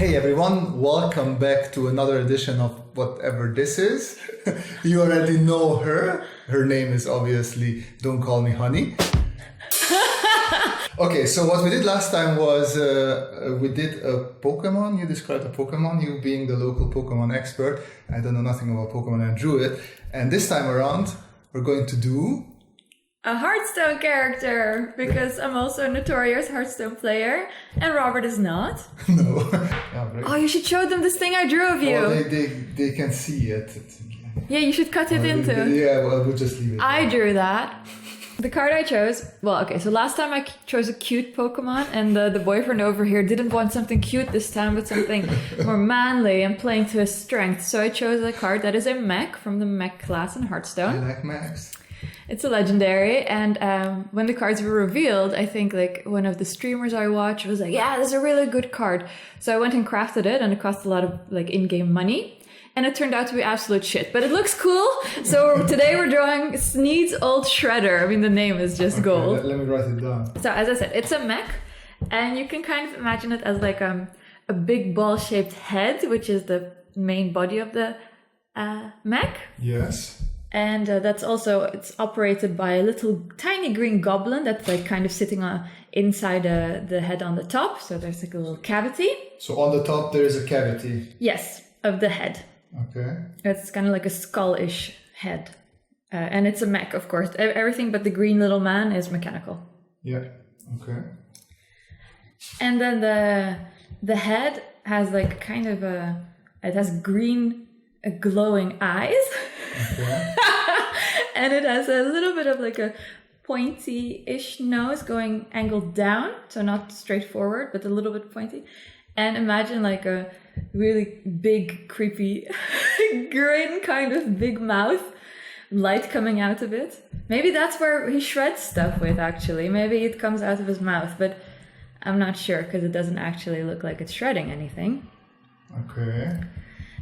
Hey everyone, welcome back to another edition of whatever this is. You already know her. Her name is obviously Don't Call Me Honey. Okay, so what we did last time was we did a Pokemon. You described a Pokemon, you being the local Pokemon expert. I don't know nothing about Pokemon and drew it. And this time around, we're going to do... a Hearthstone character, because I'm also a notorious Hearthstone player, and Robert is not. No. Yeah, right. Oh, you should show them this thing I drew of you. Well, they can see it. Yeah, you should cut it into. Yeah, well, we'll just leave it. I drew that. The card I chose, well, okay, so last time I chose a cute Pokemon, and the boyfriend over here didn't want something cute this time, but something more manly and playing to his strength. So I chose a card that is a mech from the mech class in Hearthstone. I like mechs. It's a legendary, and when the cards were revealed, I think like one of the streamers I watch was like, yeah, this is a really good card. So I went and crafted it, and it cost a lot of like in-game money. And it turned out to be absolute shit, but it looks cool. So today we're drawing Sneed's old shredder. I mean, the name is just gold. Let me write it down. So as I said, it's a mech, and you can kind of imagine it as like a big ball-shaped head, which is the main body of the mech. Yes. And it's operated by a little tiny green goblin that's like kind of sitting inside the head on the top. So there's like a little cavity. So on the top there is a cavity. Yes, of the head. Okay. It's kind of like a skull-ish head. And it's a mech, of course. Everything but the green little man is mechanical. Yeah, okay. And then the head has like kind of it has green glowing eyes. Okay. And it has a little bit of like a pointy-ish nose going angled down. So not straight forward, but a little bit pointy. And imagine like a really big, creepy, green kind of big mouth, light coming out of it. Maybe that's where he shreds stuff with, actually. Maybe it comes out of his mouth, but I'm not sure because it doesn't actually look like it's shredding anything. Okay.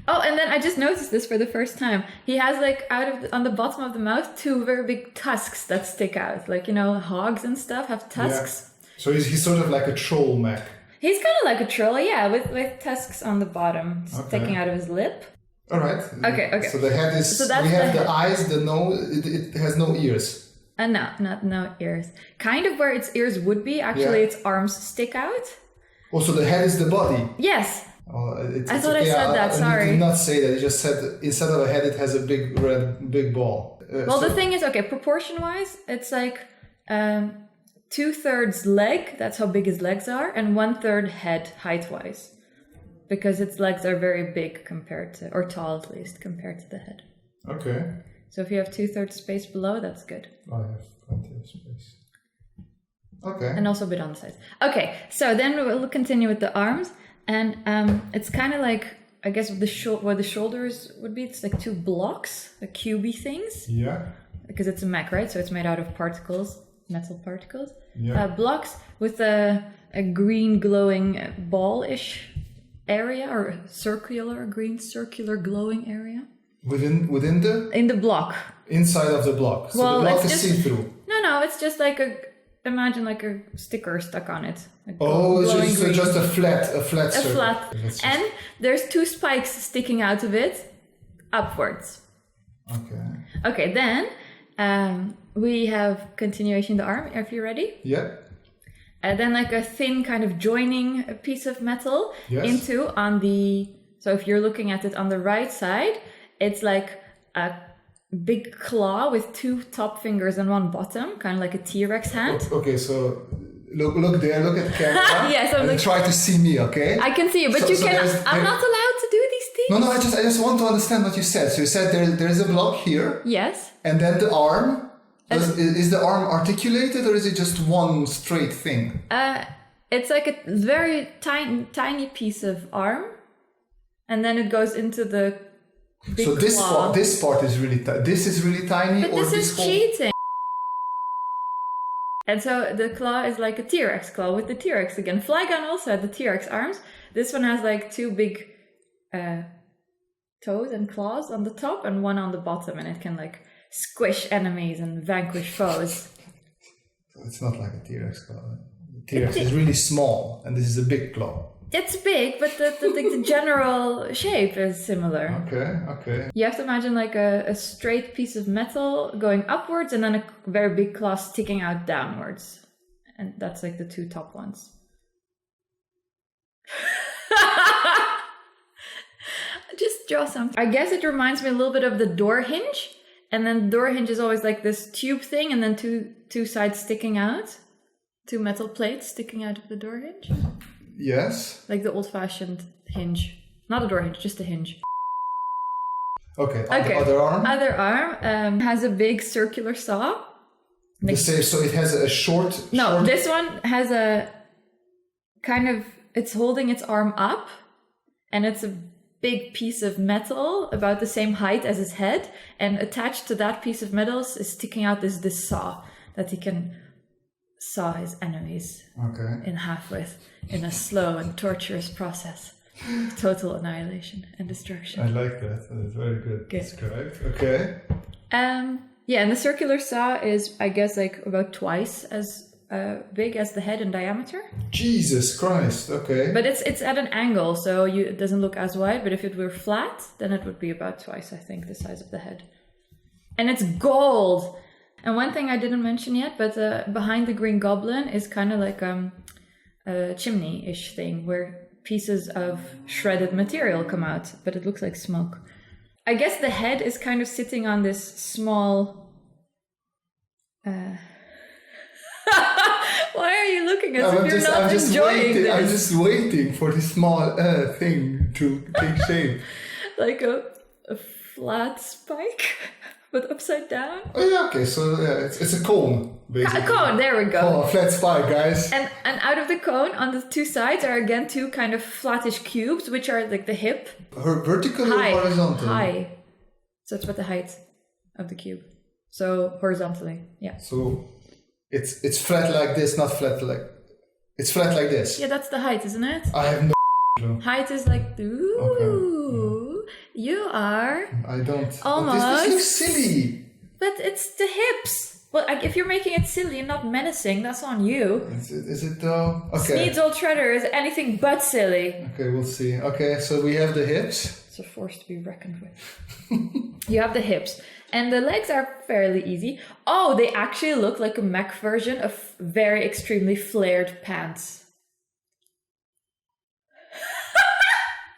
Oh, and then I just noticed this for the first time. He has like on the bottom of the mouth, two very big tusks that stick out. Like, you know, hogs and stuff have tusks. Yeah. So he's sort of like a troll mech. He's kind of like a troll, yeah, with tusks on the bottom, sticking out of his lip. All right. Okay. So the head is, we have the eyes, the nose, it has no ears. No ears. Kind of where its ears would be, actually its arms stick out. Oh, so the head is the body? Yes. Oh, I thought I said that, sorry. You did not say that, you just said instead of a head it has a big ball. The thing is, okay, proportion-wise, it's like 2/3 leg, that's how big his legs are, and 1/3 head height-wise. Because its legs are very big compared to, or tall at least, compared to the head. Okay. So if you have 2/3 space below, that's good. I have plenty of space. Okay. And also a bit on the sides. Okay, so then we'll continue with the arms. And it's kind of like, I guess, where the shoulders would be, it's like two blocks, like cubey things. Yeah. Because it's a mech, right? So it's made out of particles, metal particles. Yeah. Blocks with a green glowing ball-ish area, or green circular glowing area. Within the? In the block. Inside of the block. So the block is see-through. No, it's just like imagine like a sticker stuck on it. It's just a flat circle. Flat. And there's two spikes sticking out of it, upwards. Okay. Okay, then we have continuation of the arm, if you're ready. Yeah. And then like a thin kind of joining piece of metal into so if you're looking at it on the right side, it's like a big claw with two top fingers and one bottom, kind of like a T-Rex hand. Okay, so look there, look at the camera. Yes, and try to see me, okay? I can see you, but I'm not allowed to do these things. No, I just want to understand what you said. So you said there is a block here. Yes. And then the arm. Is the arm articulated, or is it just one straight thing? It's like a very tiny piece of arm, and then it goes into the big claw. this part is really this is really tiny. But this is cheating. And so the claw is like a T-Rex claw with the T-Rex again. Flygon also had the T-Rex arms. This one has like two big toes and claws on the top and one on the bottom, and it can like squish enemies and vanquish foes. It's not like a T-Rex claw. The T-Rex is really small, and this is a big claw. It's big, but the general shape is similar. Okay. You have to imagine like a straight piece of metal going upwards and then a very big claw sticking out downwards. And that's like the two top ones. Just draw something. I guess it reminds me a little bit of the door hinge. And then the door hinge is always like this tube thing and then two sides sticking out. Two metal plates sticking out of the door hinge. Yes. Like the old-fashioned hinge. Not a door hinge, just a hinge. Okay. Other arm? Other arm has a big circular saw. So it has a short... No, this one has a kind of... It's holding its arm up. And it's a big piece of metal about the same height as his head. And attached to that piece of metal is sticking out this saw that he can saw his enemies in half with in a slow and torturous process. Total annihilation and destruction. I like that. That is very good described. Okay. Yeah, and the circular saw is, I guess, like about twice as big as the head in diameter. Jesus Christ. Okay. But it's at an angle, so it doesn't look as wide. But if it were flat, then it would be about twice, I think, the size of the head. And it's gold. And one thing I didn't mention yet, but behind the green goblin is kind of like a chimney-ish thing where pieces of shredded material come out, but it looks like smoke. I guess the head is kind of sitting on this small... Why are you looking as if you're not enjoying this? I'm just waiting for the small thing to take shape. Like a flat spike? But upside down? Oh yeah, okay, so yeah, it's a cone, basically. A cone, there we go. Oh, a flat spike, guys. And out of the cone, on the two sides are again two kind of flattish cubes, which are like the hip. Vertical or horizontal? High. So that's what the height of the cube. So horizontally, yeah. So it's flat like this, not flat like... It's flat like this. Yeah, that's the height, isn't it? I have no clue. Height is like... Ooh. Okay. You are... I don't... Almost. This looks silly. But it's the hips. Well, like, if you're making it silly and not menacing, that's on you. Is it though? Okay. Sneed's old shredder is anything but silly. Okay, we'll see. Okay, so we have the hips. It's a force to be reckoned with. You have the hips. And the legs are fairly easy. Oh, they actually look like a mech version of very extremely flared pants.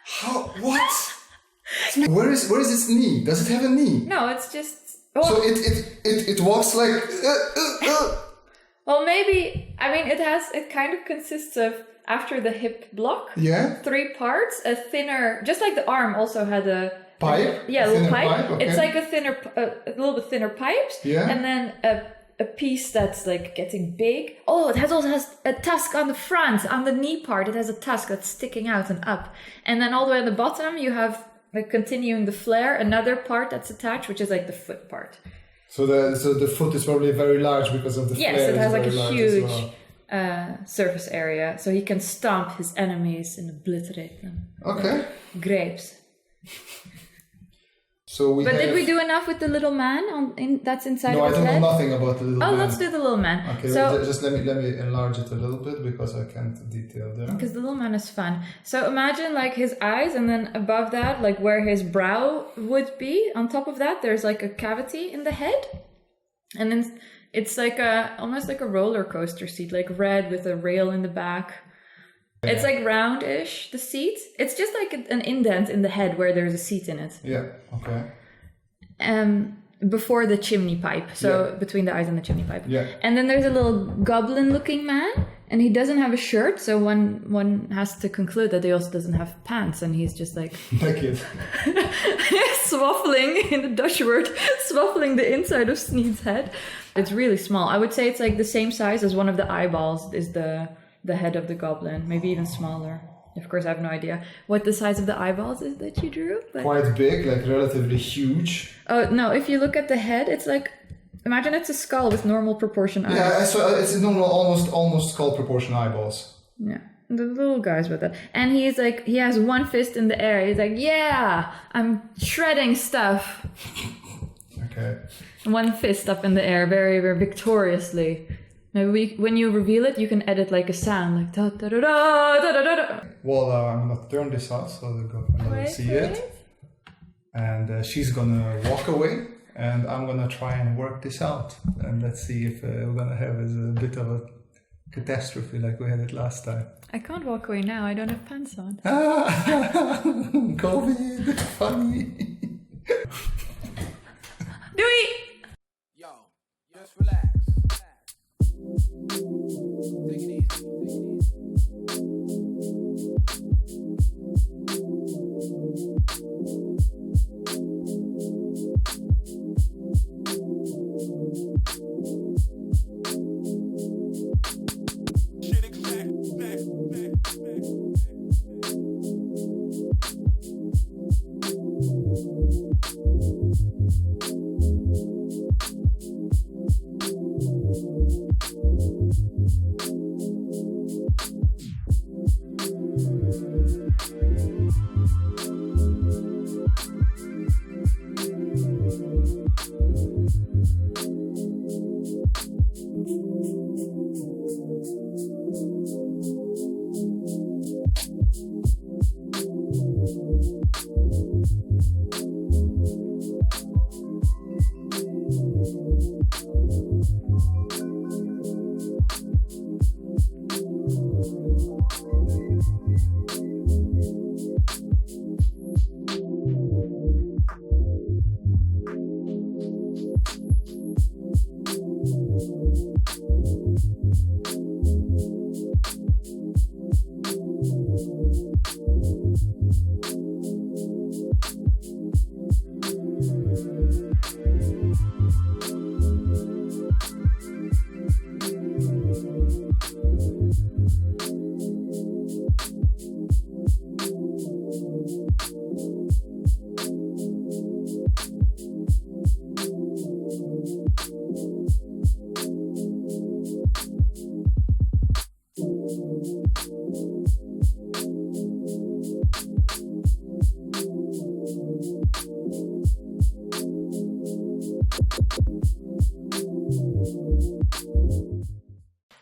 How? What? Where is its knee? Does it have a knee? No, it's just... Oh. So it walks like... Well, maybe... I mean, it kind of consists of, after the hip block, 3 parts, a thinner... Just like the arm also had a... Pipe? Yeah, a little pipe. Okay. It's like a little bit thinner pipes. Yeah. And then a piece that's like getting big. Oh, it also has a tusk on the front, on the knee part. It has a tusk that's sticking out and up. And then all the way on the bottom, you have, like, continuing the flare, another part that's attached, which is like the foot part. So the foot is probably very large because of the flare. Yes, it has like a huge surface area, so he can stomp his enemies and obliterate them. Okay. Like grapes. But did we do enough with the little man that's inside of his head? No, I don't know nothing about the little man. Oh, let's do the little man. Okay, so, just let me enlarge it a little bit because I can't detail there. Because the little man is fun. So imagine like his eyes, and then above that, like where his brow would be, on top of that, there's like a cavity in the head. And then it's like almost like a roller coaster seat, like red with a rail in the back. Yeah. It's like roundish, the seat. It's just like an indent in the head where there's a seat in it. Yeah, okay. Before the chimney pipe. So between the eyes and the chimney pipe. Yeah. And then there's a little goblin looking man, and he doesn't have a shirt, so one has to conclude that he also doesn't have pants, and he's just like naked. Swaffling, in the Dutch word, swaffling the inside of Sneed's head. It's really small. I would say it's like the same size as one of the eyeballs is the head of the goblin, maybe even smaller. Of course, I have no idea what the size of the eyeballs is that you drew. But... Quite big, like relatively huge. Oh, no, if you look at the head, it's like, imagine it's a skull with normal proportion eyes. Yeah, so it's a normal, almost skull proportion eyeballs. Yeah, the little guys with it. And he's like, he has one fist in the air. He's like, yeah, I'm shredding stuff. Okay. One fist up in the air, very, very victoriously. Maybe when you reveal it, you can edit like a sound, like da da da da da da da. Well, I'm gonna turn this off so the girlfriend will see it. And she's gonna walk away, and I'm gonna try and work this out. And let's see if we're gonna have a bit of a catastrophe like we had it last time. I can't walk away now, I don't have pants on. COVID, funny. Do it! Yo, just relax. Take it easy.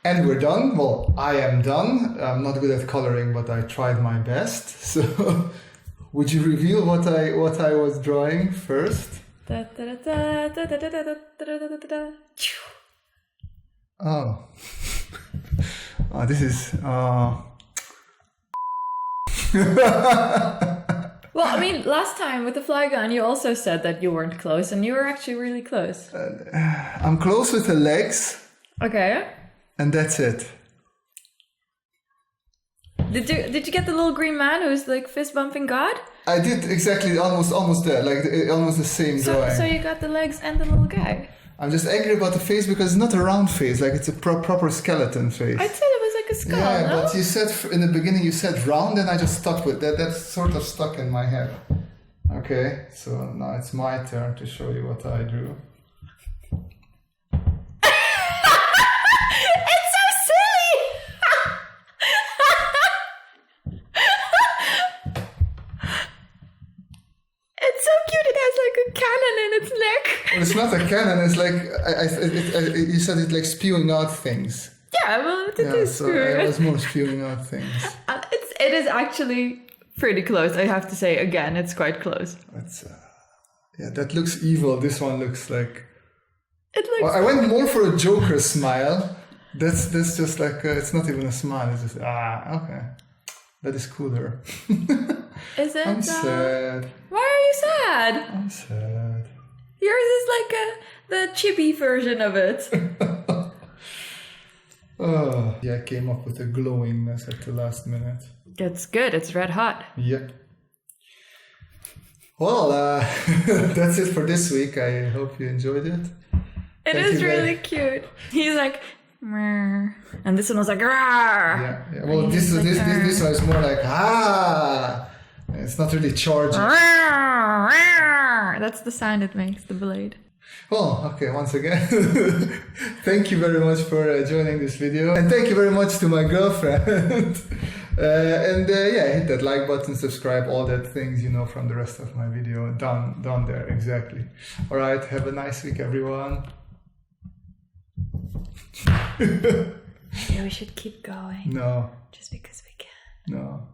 And we're done. Well, I am done. I'm not good at coloring, but I tried my best. So, would you reveal what I was drawing first? Da, da, da, da, da, da, da, da, da, da, da, da. Oh. Oh, this is. Well, I mean, last time with the Flygon, you also said that you weren't close, and you were actually really close. I'm close with the legs. Okay. And that's it. Did you get the little green man who's like fist bumping God? I did exactly almost there, like almost the same drawing. So you got the legs and the little guy. I'm just angry about the face because it's not a round face, like it's a proper skeleton face. I said it was like a skull. Yeah, no? but you said in the beginning you said round, and I just stuck with that. That's sort of stuck in my head. Okay, so now it's my turn to show you what I drew. Well, it's not a cannon. It's like you said it like spewing out things. Yeah, well, it is so it was more spewing out things. It is actually pretty close. I have to say again, it's quite close. It's yeah, that looks evil. This one looks like. It looks. Well, I went more for a Joker smile. That's just like it's not even a smile. It's just okay. That is cooler. Is it? I'm sad. Why are you sad? I'm sad. Yours is like the chibi version of it. Oh, yeah, I came up with a glowingness at the last minute. It's good. It's red hot. Yep. Well, that's it for this week. I hope you enjoyed it. It is really cute. He's like, meh. And this one was like, rawr. Yeah. Well, this one is more like, It's not really charging. That's the sound it makes, the blade. Well, okay, once again, thank you very much for joining this video. And thank you very much to my girlfriend. Hit that like button, subscribe, all that things you know from the rest of my video. Down there, exactly. All right, have a nice week, everyone. Maybe we should keep going. No. Just because we can. No.